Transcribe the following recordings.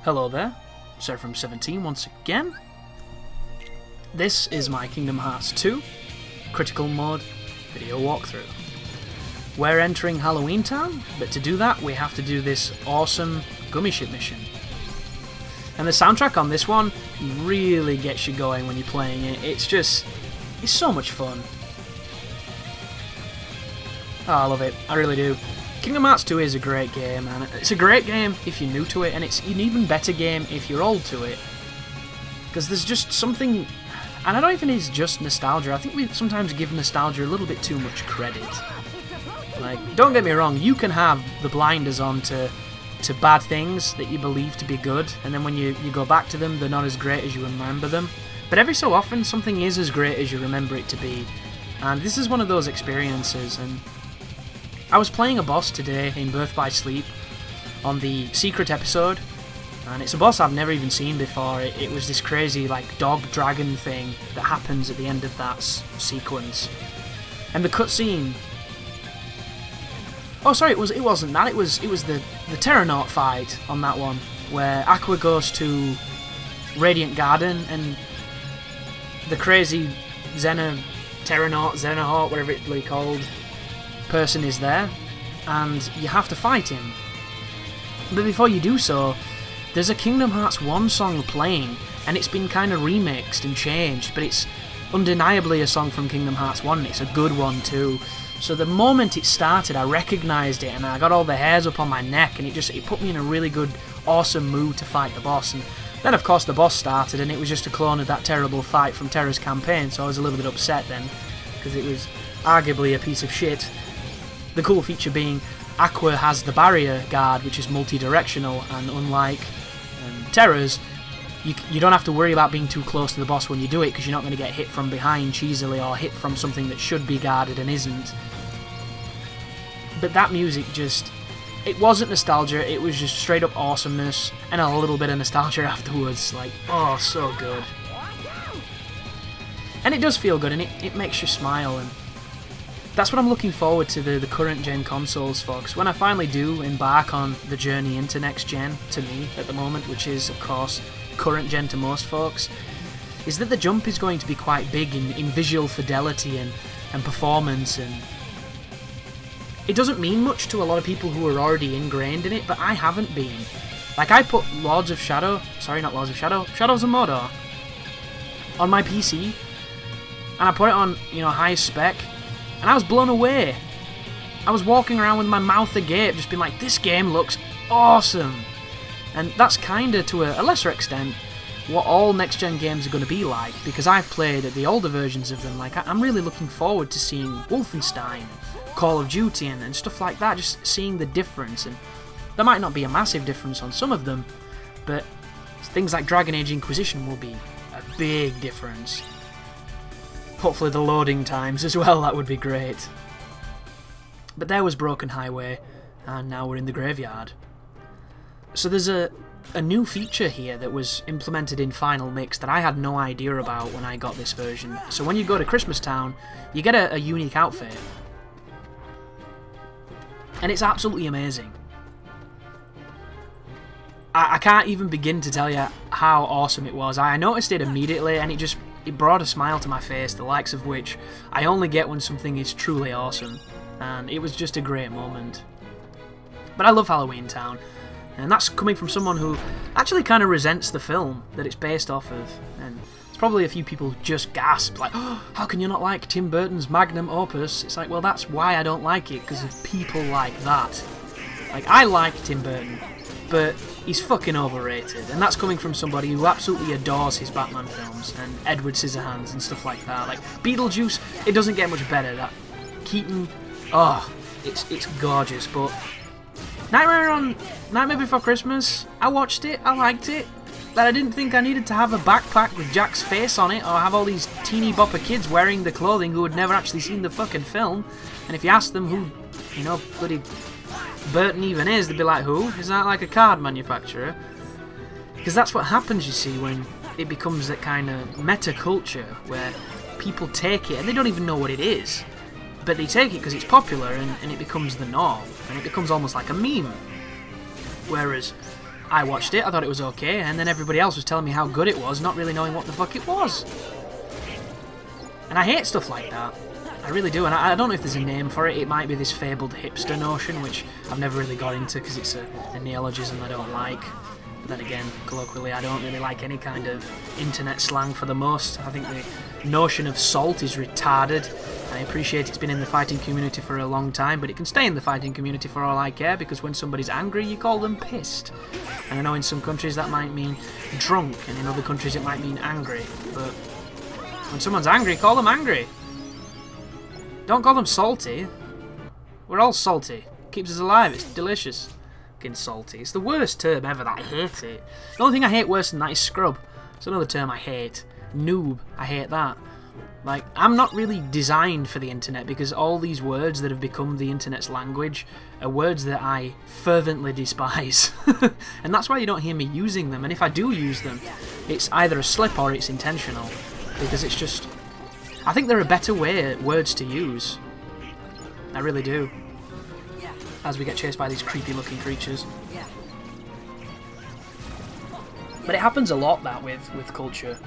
Hello there, From17 once again. This is my Kingdom Hearts 2 Critical Mode video walkthrough. We're entering Halloween Town, but to do that we have to do this awesome gummy ship mission. And the soundtrack on this one really gets you going when you're playing it. It's so much fun. Oh, I love it, I really do. Kingdom Hearts 2 is a great game, and it's a great game if you're new to it, and it's an even better game if you're old to it. Because there's just something, and I don't even think it's just nostalgia, I think we sometimes give nostalgia a little bit too much credit. Like, don't get me wrong, you can have the blinders on to bad things that you believe to be good, and then when you go back to them, they're not as great as you remember them. But every so often, something is as great as you remember it to be. And this is one of those experiences, and I was playing a boss today in Birth by Sleep on the secret episode, and it's a boss I've never even seen before. It was this crazy like dog dragon thing that happens at the end of that sequence, and the cutscene. Oh, sorry, it wasn't that. It was the Terranaut fight on that one where Aqua goes to Radiant Garden and the crazy Terranaut, whatever it's really called, person is there, and you have to fight him. But before you do so, there's a Kingdom Hearts 1 song playing, and it's been kind of remixed and changed, but it's undeniably a song from Kingdom Hearts 1, and it's a good one too. So the moment it started, I recognised it, and I got all the hairs up on my neck, and it put me in a really good, awesome mood to fight the boss. And then of course the boss started, and it was just a clone of that terrible fight from Terra's campaign, so I was a little bit upset then, because it was arguably a piece of shit. The cool feature being Aqua has the barrier guard, which is multi-directional, and unlike Terra's, you don't have to worry about being too close to the boss when you do it, because you're not going to get hit from behind cheesily or hit from something that should be guarded and isn't. But that music it wasn't nostalgia, it was just straight up awesomeness, and a little bit of nostalgia afterwards. Like, oh, so good. And it does feel good, and it makes you smile, and that's what I'm looking forward to the current gen consoles for, because when I finally do embark on the journey into next gen, to me at the moment, which is of course current gen to most folks, is that the jump is going to be quite big in visual fidelity and performance, and it doesn't mean much to a lot of people who are already ingrained in it, but I haven't been. Like, I put Shadows of Mordor on my PC, and I put it on, highest spec, and I was blown away. I was walking around with my mouth agape, just being like, this game looks awesome. And that's kinda, to a lesser extent, what all next-gen games are going to be like, because I've played the older versions of them. Like, I'm really looking forward to seeing Wolfenstein, Call of Duty, and stuff like that, just seeing the difference. And there might not be a massive difference on some of them, but things like Dragon Age Inquisition will be a big difference. Hopefully the loading times as well, that would be great. But there was Broken Highway, and now we're in the graveyard. So there's a new feature here that was implemented in Final Mix that I had no idea about when I got this version. So when you go to Christmas Town, you get a unique outfit. And it's absolutely amazing. I can't even begin to tell you how awesome it was. I noticed it immediately, and it brought a smile to my face, the likes of which I only get when something is truly awesome. And it was just a great moment. But I love Halloween Town, and that's coming from someone who actually kind of resents the film that it's based off of. And it's probably a few people who just gasp, like, oh, how can you not like Tim Burton's magnum opus? It's like, well, that's why I don't like it, because of people like that. Like, I like Tim Burton, but he's fucking overrated, and that's coming from somebody who absolutely adores his Batman films and Edward Scissorhands and stuff like that. Like Beetlejuice, it doesn't get much better. That Keaton, oh, it's gorgeous. But Nightmare Before Christmas, I watched it, I liked it, but I didn't think I needed to have a backpack with Jack's face on it, or have all these teeny bopper kids wearing the clothing who had never actually seen the fucking film. And if you ask them who, bloody Burton even is, they'd be like, who? Is that like a card manufacturer? Because that's what happens, you see, when it becomes that kind of meta culture where people take it and they don't even know what it is, but they take it because it's popular, and it becomes the norm, and it becomes almost like a meme. Whereas I watched it, I thought it was okay, and then everybody else was telling me how good it was, not really knowing what the fuck it was. And I hate stuff like that. I really do, and I don't know if there's a name for it. It might be this fabled hipster notion, which I've never really got into because it's a neologism I don't like. But then again, colloquially, I don't really like any kind of internet slang for the most. I think the notion of salt is retarded. I appreciate it's been in the fighting community for a long time, but it can stay in the fighting community for all I care, because when somebody's angry, you call them pissed. And I know in some countries that might mean drunk, and in other countries it might mean angry. But when someone's angry, call them angry. Don't call them salty. We're all salty. Keeps us alive. It's delicious. Fucking salty. It's the worst term ever. That I hate it. The only thing I hate worse than that is scrub. It's another term I hate. Noob. I hate that. Like, I'm not really designed for the internet, because all these words that have become the internet's language are words that I fervently despise. And that's why you don't hear me using them. And if I do use them, it's either a slip or it's intentional. Because it's just... I think there are better words to use. I really do. As we get chased by these creepy looking creatures. But it happens a lot, that, with culture.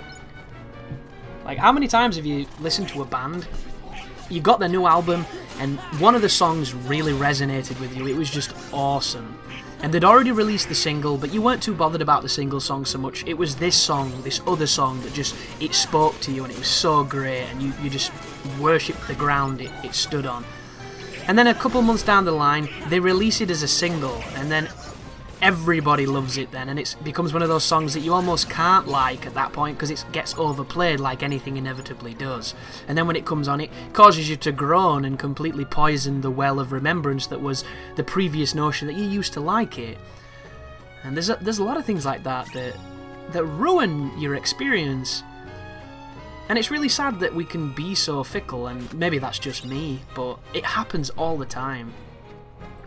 Like, how many times have you listened to a band, you got their new album, and one of the songs really resonated with you, it was just awesome. And they'd already released the single, but you weren't too bothered about the single song so much. It was this song, this other song, that just, it spoke to you, and it was so great, and you just worshipped the ground it stood on. And then a couple months down the line, they release it as a single, and then everybody loves it then, and it becomes one of those songs that you almost can't like at that point, because it gets overplayed like anything inevitably does. And then when it comes on, it causes you to groan and completely poison the well of remembrance that was the previous notion that you used to like it. And there's a lot of things like that that ruin your experience. And it's really sad that we can be so fickle, and maybe that's just me, but it happens all the time.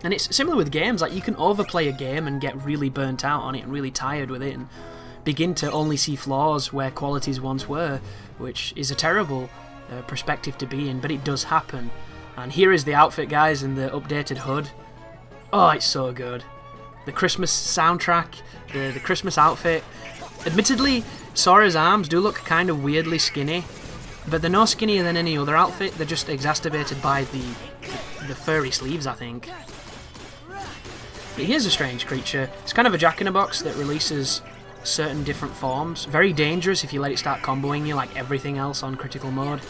And it's similar with games. Like, you can overplay a game and get really burnt out on it and really tired with it and begin to only see flaws where qualities once were, which is a terrible perspective to be in, but it does happen. And here is the outfit, guys, in the updated hood. Oh, it's so good. The Christmas soundtrack, the Christmas outfit. Admittedly, Sora's arms do look kind of weirdly skinny, but they're no skinnier than any other outfit. They're just exacerbated by the furry sleeves, I think. But here's a strange creature. It's kind of a jack-in-a-box that releases certain different forms. Very dangerous if you let it start comboing you like everything else on critical mode.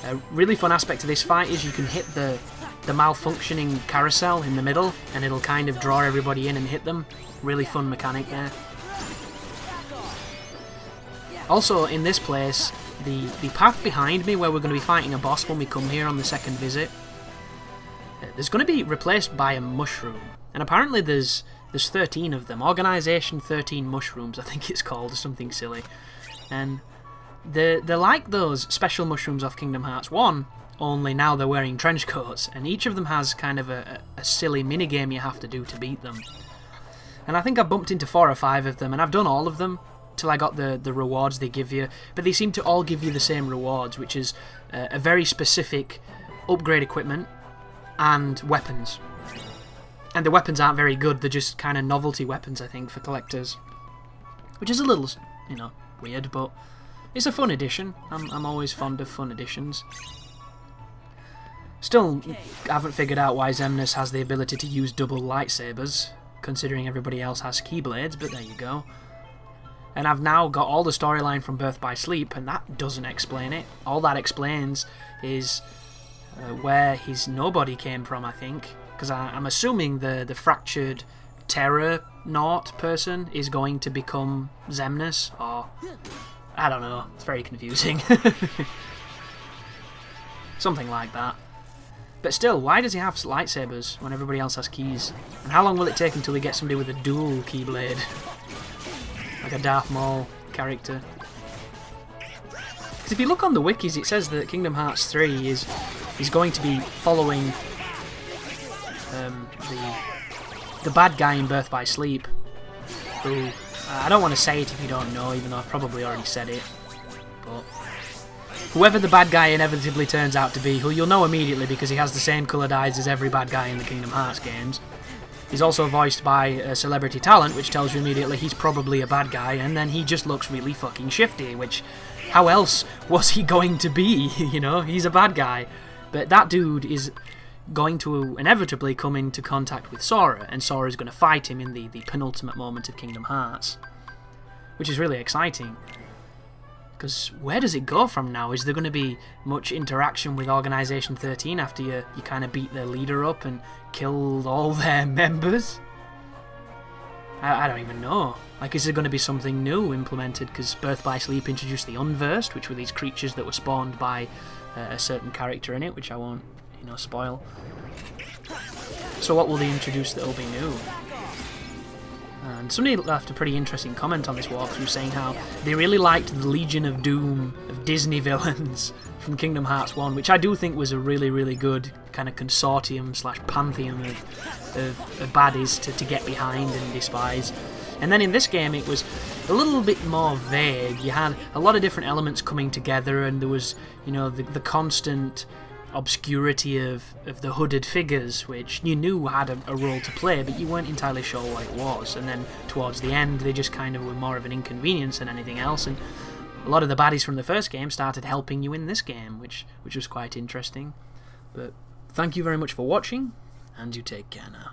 A really fun aspect to this fight is you can hit the malfunctioning carousel in the middle, and it'll kind of draw everybody in and hit them. Really fun mechanic there. Also, in this place, the path behind me where we're going to be fighting a boss when we come here on the second visit, there's going to be replaced by a mushroom. And apparently there's 13 of them. Organisation 13 Mushrooms, I think it's called, or something silly. And they're like those special mushrooms off Kingdom Hearts 1, only now they're wearing trench coats. And each of them has kind of a silly minigame you have to do to beat them. And I think I bumped into 4 or 5 of them, and I've done all of them till I got the rewards they give you. But they seem to all give you the same rewards, which is a very specific upgrade equipment and weapons. And the weapons aren't very good, they're just kind of novelty weapons, I think, for collectors. Which is a little, you know, weird, but it's a fun addition. I'm always fond of fun additions. Still haven't figured out why Xemnas has the ability to use double lightsabers, considering everybody else has keyblades, but there you go. And I've now got all the storyline from Birth by Sleep, and that doesn't explain it. All that explains is where his nobody came from, I think. Because I'm assuming the fractured Terra-Naut person is going to become Xemnas, or... I don't know, it's very confusing. Something like that. But still, why does he have lightsabers when everybody else has keys? And how long will it take until we get somebody with a dual keyblade? Like a Darth Maul character. Because if you look on the wikis, it says that Kingdom Hearts 3 is going to be following the bad guy in Birth by Sleep, who I don't want to say it if you don't know, even though I've probably already said it, but whoever the bad guy inevitably turns out to be, who you'll know immediately because he has the same coloured eyes as every bad guy in the Kingdom Hearts games, He's also voiced by a celebrity talent, which tells you immediately he's probably a bad guy, and then he just looks really fucking shifty, which, how else was he going to be, you know? He's a bad guy. But that dude is going to inevitably come into contact with Sora, and Sora's going to fight him in the penultimate moment of Kingdom Hearts, which is really exciting. Because where does it go from now? Is there going to be much interaction with Organisation 13 after you kind of beat their leader up and killed all their members? I don't even know. Like, is there going to be something new implemented? Because Birth by Sleep introduced the Unversed, which were these creatures that were spawned by a certain character in it, which I won't, you know, spoil. So what will they introduce that will be new? And somebody left a pretty interesting comment on this walkthrough saying how they really liked the Legion of Doom of Disney villains from Kingdom Hearts 1, which I do think was a really, really good kind of consortium / pantheon of baddies to get behind and despise. And then in this game it was a little bit more vague. You had a lot of different elements coming together, and there was, you know, the constant obscurity of the hooded figures, which you knew had a role to play, but you weren't entirely sure what it was. And then towards the end they just kind of were more of an inconvenience than anything else, and a lot of the baddies from the first game started helping you in this game, which was quite interesting. But thank you very much for watching, and you take care now.